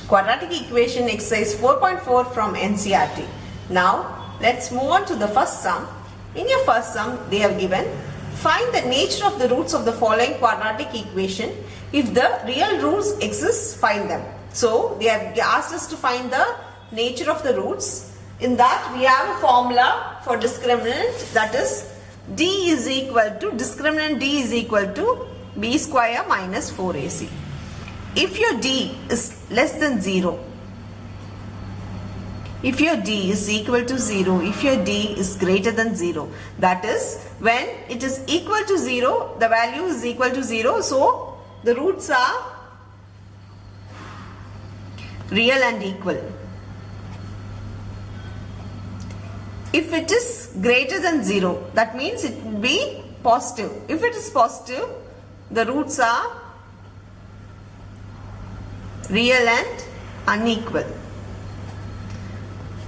quadratic equation exercise 4.4 from NCERT. Now let's move on to the first sum. In your first sum they have given find the nature of the roots of the following quadratic equation. If the real roots exist, find them. So they have asked us to find the nature of the roots. In that we have a formula for discriminant, that is D is equal to discriminant D is equal to B square minus 4AC. If your D is less than 0, if your D is equal to 0, if your D is greater than 0, that is when it is equal to 0, the value is equal to 0, so the roots are real and equal. If it is greater than 0, that means it will be positive. If it is positive, the roots are real and unequal.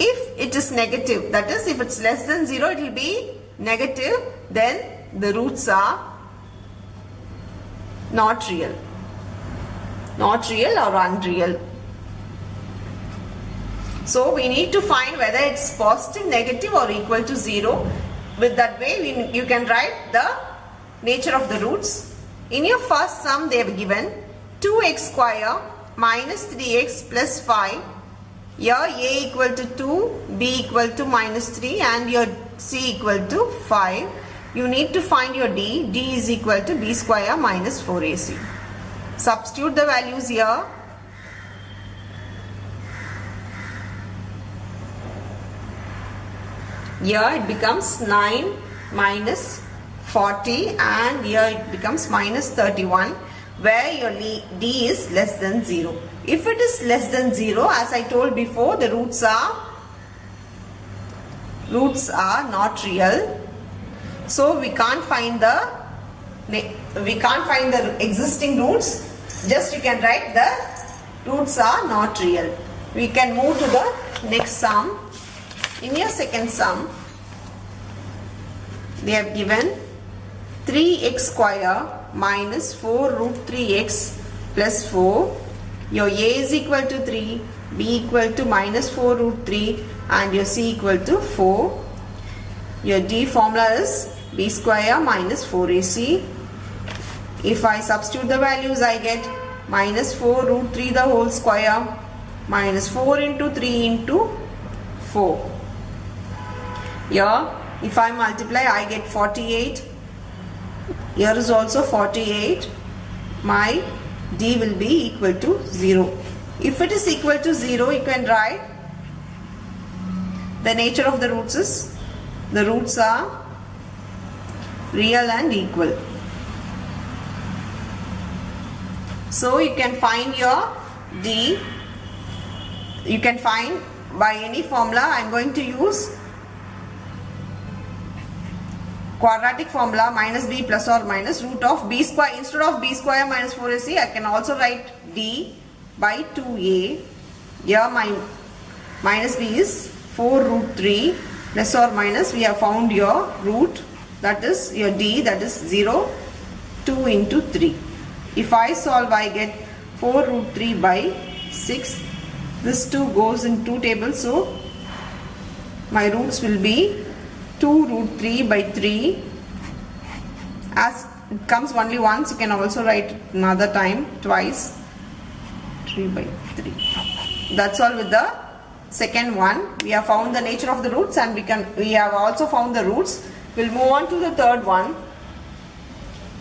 If it is negative, that is if it's less than 0, it will be negative, then the roots are not real or unreal. So we need to find whether it's positive, negative or equal to 0. With that way you can write the nature of the roots. In your first sum they have given 2x square minus 3x plus 5. Here a equal to 2, b equal to minus 3 and your c equal to 5. You need to find your d. D is equal to b square minus 4ac. Substitute the values here. Here it becomes 9 minus 40 and here it becomes minus 31, where your D is less than 0. If it is less than 0, as I told before, the roots are not real. So we can't find the existing roots. Just you can write the roots are not real. We can move to the next sum. In your second sum, they have given 3x square minus 4 root 3x plus 4. Your a is equal to 3, b equal to minus 4 root 3 and your c equal to 4. Your d formula is b square minus 4ac. If I substitute the values, I get minus 4 root 3 the whole square minus 4 into 3 into 4. Here if I multiply, I get 48. Here is also 48. My D will be equal to 0. If it is equal to 0, you can write the nature of the roots is the roots are real and equal. So you can find your D. You can find by any formula. I am going to use quadratic formula minus b plus or minus root of b square. Instead of b square minus 4ac, I can also write d by 2a. Here my minus b is 4 root 3 plus or minus we have found your root, that is your d, that is 0, 2 into 3. If I solve, I get 4 root 3 by 6. This 2 goes in 2 tables, so my roots will be 2 root 3 by 3. As it comes only once, you can also write another time, twice, 3 by 3. That's all with the second one. We have found the nature of the roots and we have also found the roots. We'll move on to the third one.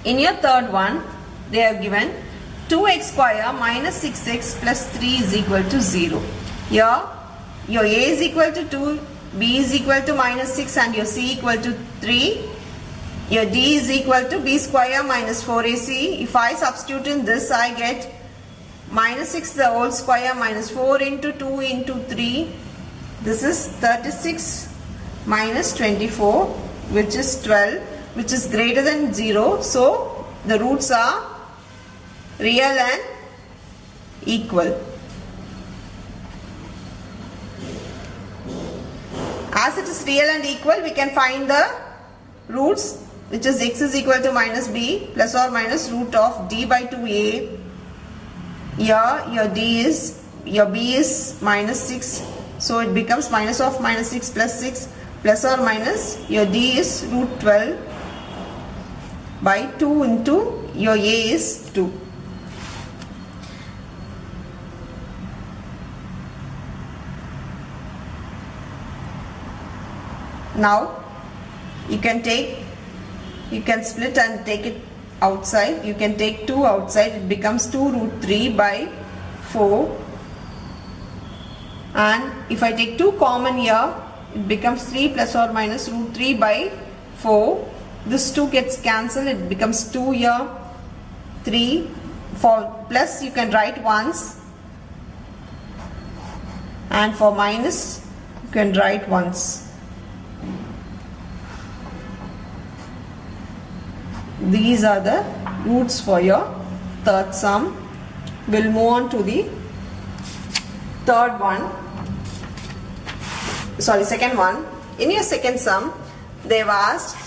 In your third one, they have given 2x square minus 6x plus 3 is equal to 0. Here, your a is equal to 2, b is equal to minus 6 and your c equal to 3. Your d is equal to b square minus 4ac. If I substitute in this, I get minus 6 the whole square minus 4 into 2 into 3. This is 36 minus 24, which is 12, which is greater than 0. So the roots are real and equal. As it is real and equal, we can find the roots, which is x is equal to minus b plus or minus root of d by 2a. Here your d is your b is minus 6, so it becomes minus of minus 6 plus 6 plus or minus your d is root 12 by 2 into your a is 2. Now you can split and take it outside. You can take 2 outside, it becomes 2 root 3 by 4, and if I take 2 common here, it becomes 3 plus or minus root 3 by 4. This 2 gets cancelled, it becomes 2 here, 3, for plus you can write once, and for minus you can write once. These are the roots for your third sum. We'll move on to the second one. In your second sum, they've asked,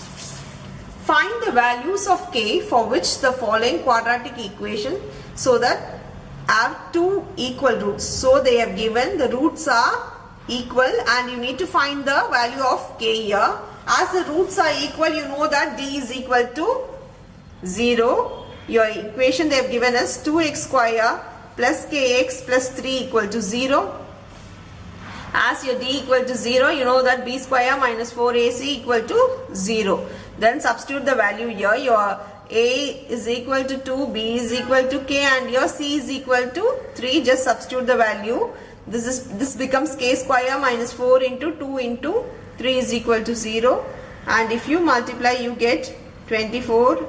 find the values of k for which the following quadratic equation so that have 2 equal roots. So they have given the roots are equal and you need to find the value of k here. As the roots are equal, you know that d is equal to 0. Your equation they have given us 2x square plus kx plus 3 equal to 0. As your d equal to 0, you know that b square minus 4ac equal to 0. Then substitute the value here. Your a is equal to 2, b is equal to k, and your c is equal to 3. Just substitute the value. This becomes k square minus 4 into 2 into 3 is equal to 0. And if you multiply, you get 24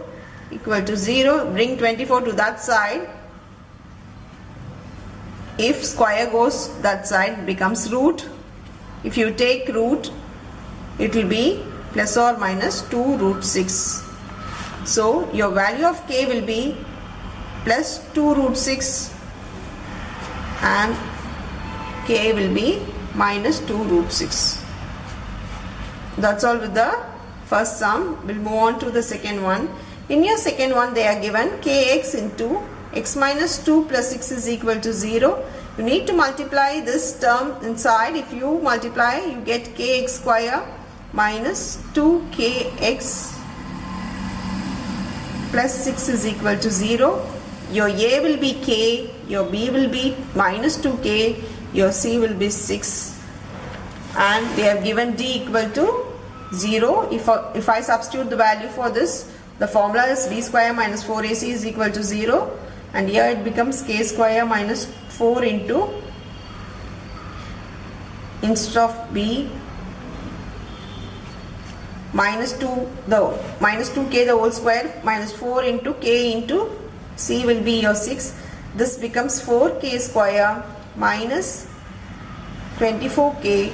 equal to 0. Bring 24 to that side. If square goes that side, it becomes root. If you take root, it will be plus or minus 2 root 6. So your value of k will be plus 2 root 6 and k will be minus 2 root 6. That's all with the first sum. We'll move on to the second one. In your second one, they are given kx into x minus 2 plus 6 is equal to 0. You need to multiply this term inside. If you multiply, you get kx square minus 2kx plus 6 is equal to 0. Your a will be k, your b will be minus 2k, your c will be 6, and they have given d equal to 0. If I substitute the value for this, the formula is b square minus 4ac is equal to 0, and here it becomes k square minus 4 into, instead of b, minus 2k the whole square minus 4 into k into c will be your 6. This becomes 4k square minus 24k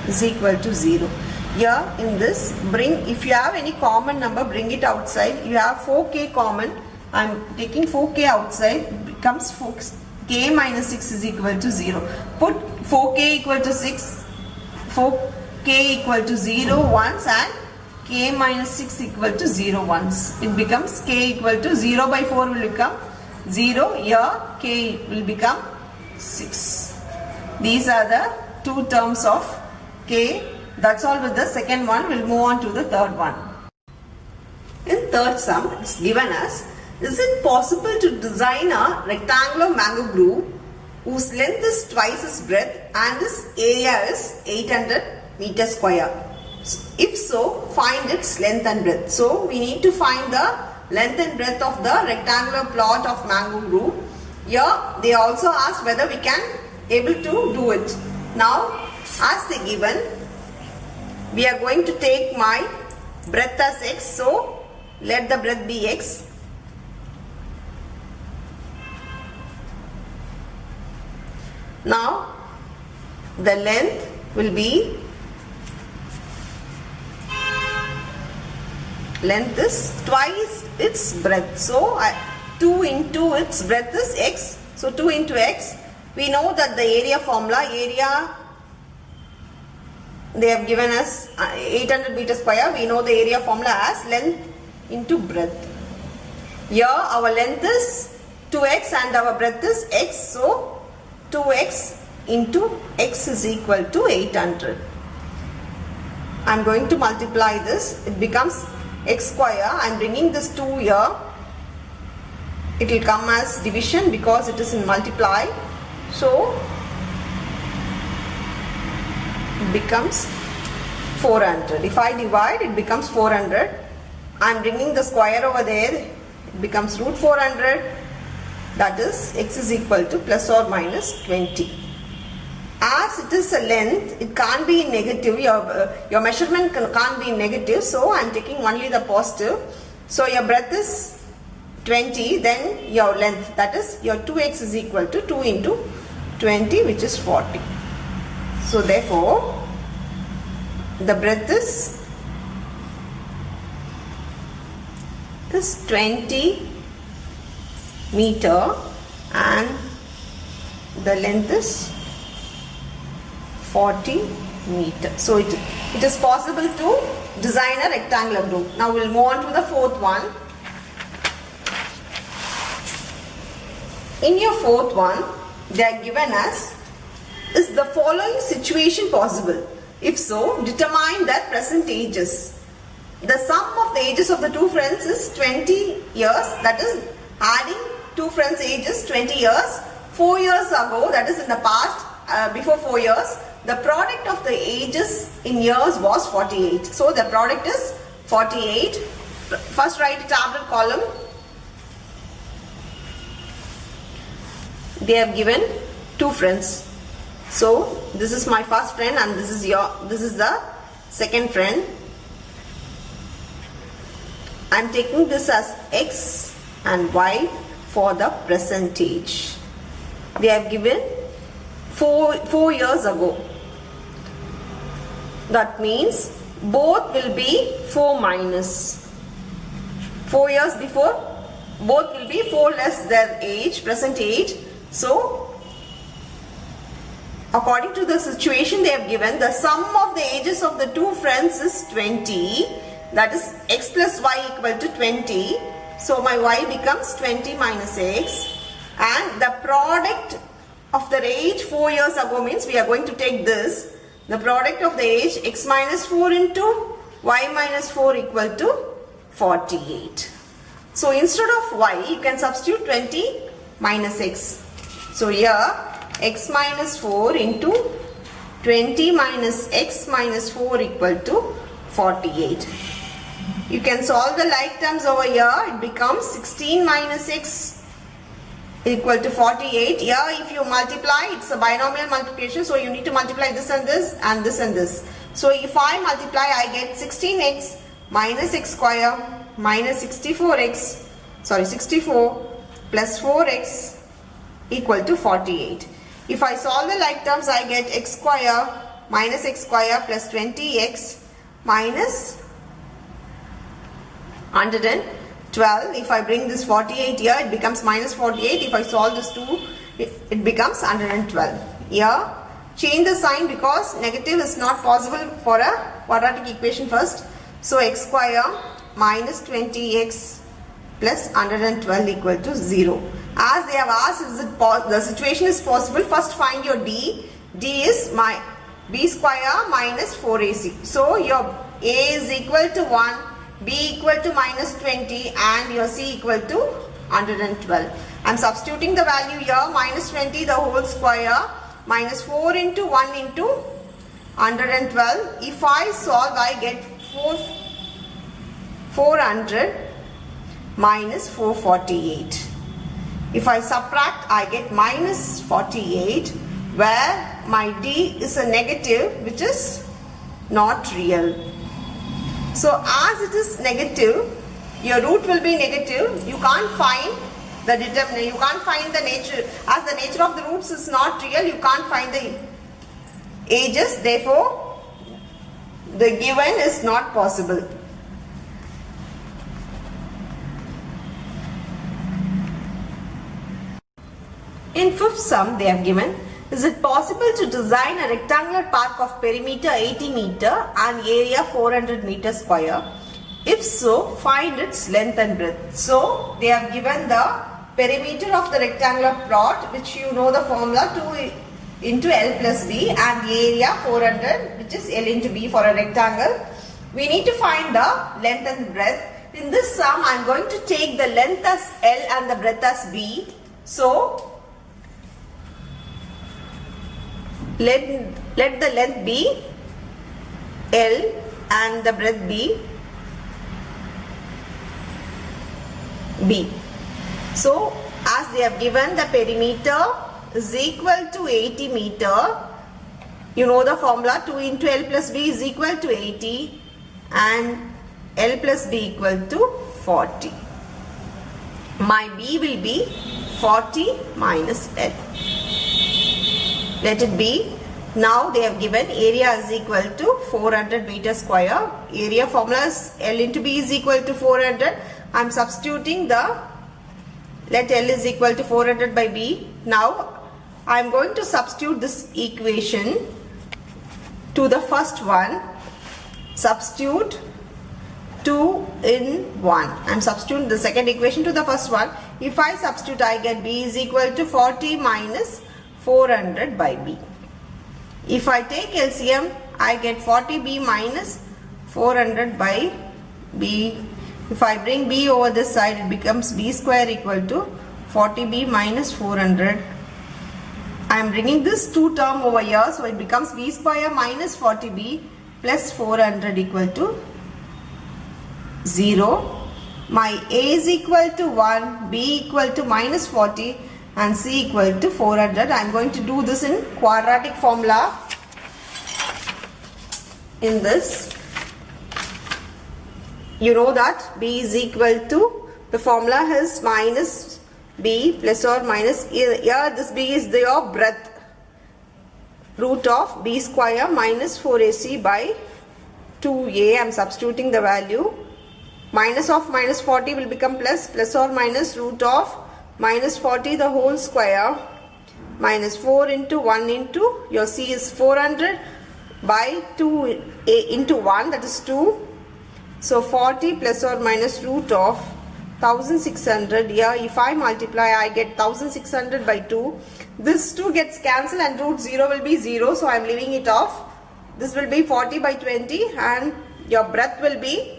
is equal to 0. Here in this, if you have any common number, bring it outside. You have 4k common. I am taking 4k outside. It becomes k minus 6 is equal to 0. Put 4k equal to 6, 4k equal to 0 once, and k minus 6 equal to 0 once. It becomes k equal to 0 by 4 will become 0. Here k will become 6. These are the two terms of k. That's all with the second one. We'll move on to the third one. In third sum, it's given us, is it possible to design a rectangular mango grove whose length is twice its breadth and its area is 800 meters square? If so, find its length and breadth. So we need to find the length and breadth of the rectangular plot of mango grove. Here they also asked whether we can able to do it. Now, as they given, we are going to take my breadth as x, so let the breadth be x. Now the length will be, length is twice its breadth, so 2 into its breadth is x, so 2 into x. We know that the area formula, they have given us 800 meters square. We know the area formula as length into breadth. Here our length is 2x and our breadth is x, so 2x into x is equal to 800. I am going to multiply this. It becomes x square. I am bringing this 2 here. It will come as division because it is in multiply. So it becomes 400. If I divide, it becomes 400. I am bringing the square over there. It becomes root 400. That is x is equal to plus or minus 20. As it is a length, it can't be negative. Your measurement can't be negative. So I am taking only the positive. So your breadth is 20. Then your length, that is your 2x is equal to 2 into 20, which is 40. So therefore, the breadth is 20 meter and the length is 40 meter. So it is possible to design a rectangular group. Now we'll move on to the fourth one. In your fourth one, they are given as, is the following situation possible? If so, determine their present ages. The sum of the ages of the two friends is 20 years. That is adding two friends' ages 20 years. 4 years ago, that is in the past, before 4 years, the product of the ages in years was 48. So the product is 48. First write a tabular column. They have given two friends. So this is my first friend and this is the second friend. I am taking this as x and y for the present age. They have given 4 years ago. That means both will be 4 minus. 4 years before, both will be 4 less their age, present age. So according to the situation they have given, the sum of the ages of the two friends is 20. That is x plus y equal to 20. So my y becomes 20 minus x. And the product of their age 4 years ago means we are going to take this. The product of the age x minus 4 into y minus 4 equal to 48. So instead of y, you can substitute 20 minus x. So here x minus 4 into 20 minus x minus 4 equal to 48. You can solve the like terms over here. It becomes 16 minus x equal to 48. Here if you multiply, it's a binomial multiplication. So you need to multiply this and this and this and this. So if I multiply, I get 16x minus x square minus 64 plus 4x equal to 48. If I solve the like terms, I get x square minus x square plus 20x minus 112. If I bring this 48 here, it becomes minus 48. If I solve this 2, it becomes 112. Here, change the sign because negative is not possible for a quadratic equation first. So x square minus 20x plus 112 equal to 0. As they have asked, the situation is possible, first find your d. D is my b square minus 4ac. So your a is equal to 1, b equal to minus 20 and your c equal to 112. I am substituting the value here, minus 20 the whole square minus 4 into 1 into 112. If I solve, I get 400 minus 448. If I subtract, I get minus 48, where my d is a negative which is not real. So as it is negative, your root will be negative. You can't find the determinant, you can't find the nature. As the nature of the roots is not real, you can't find the ages. Therefore, the given is not possible. In fifth sum, they have given, is it possible to design a rectangular park of perimeter 80 meter and area 400 meter square? If so, find its length and breadth. So, they have given the perimeter of the rectangular plot, which you know the formula 2 into L plus B, and the area 400, which is L into B for a rectangle. We need to find the length and breadth. In this sum, I am going to take the length as L and the breadth as B. So, let the length be L and the breadth be B. So, as they have given, the perimeter is equal to 80 meter. You know the formula 2 into L plus B is equal to 80 and L plus B equal to 40. My B will be 40 minus L. Let it be. Now they have given area is equal to 400 meter square. Area formula is L into B is equal to 400. I am substituting let L is equal to 400 by B. Now I am going to substitute this equation to the first one. Substitute 2 in 1. I am substituting the second equation to the first one. If I substitute, I get B is equal to 40 minus 400 by B. If I take LCM, I get 40B minus 400 by B. If I bring B over this side, it becomes B square equal to 40B minus 400. I am bringing this 2 term over here, so it becomes B square minus 40B plus 400 equal to 0. My A is equal to 1, B equal to minus 40 and C equal to 400. I am going to do this in quadratic formula. In this, you know that B is equal to, the formula is minus B plus or minus, here this B is your breadth, root of B square minus 4AC by 2A. I am substituting the value. Minus of minus 40 will become plus or minus root of minus 40 the whole square minus 4 into 1 into your C is 400 by 2A into 1, that is 2. So 40 plus or minus root of 1600. Here if I multiply, I get 1600 by 2. This 2 gets cancelled and root 0 will be 0. So I am leaving it off. This will be 40 by 20 and your breadth will be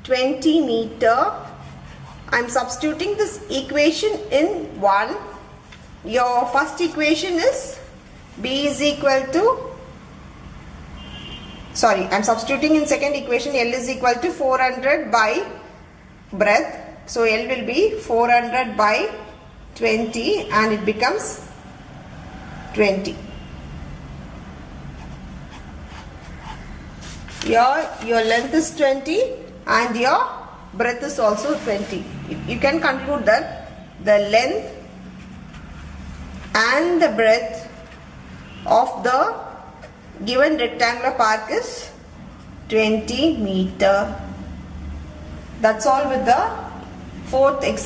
20 meter. I am substituting this equation in 1. Your first equation is B is equal to, sorry, I am substituting in second equation L is equal to 400 by breadth. So L will be 400 by 20 and it becomes 20. Your length is 20 and your breadth is also 20. You can conclude that the length and the breadth of the given rectangular park is 20 meter. That's all with the fourth exercise.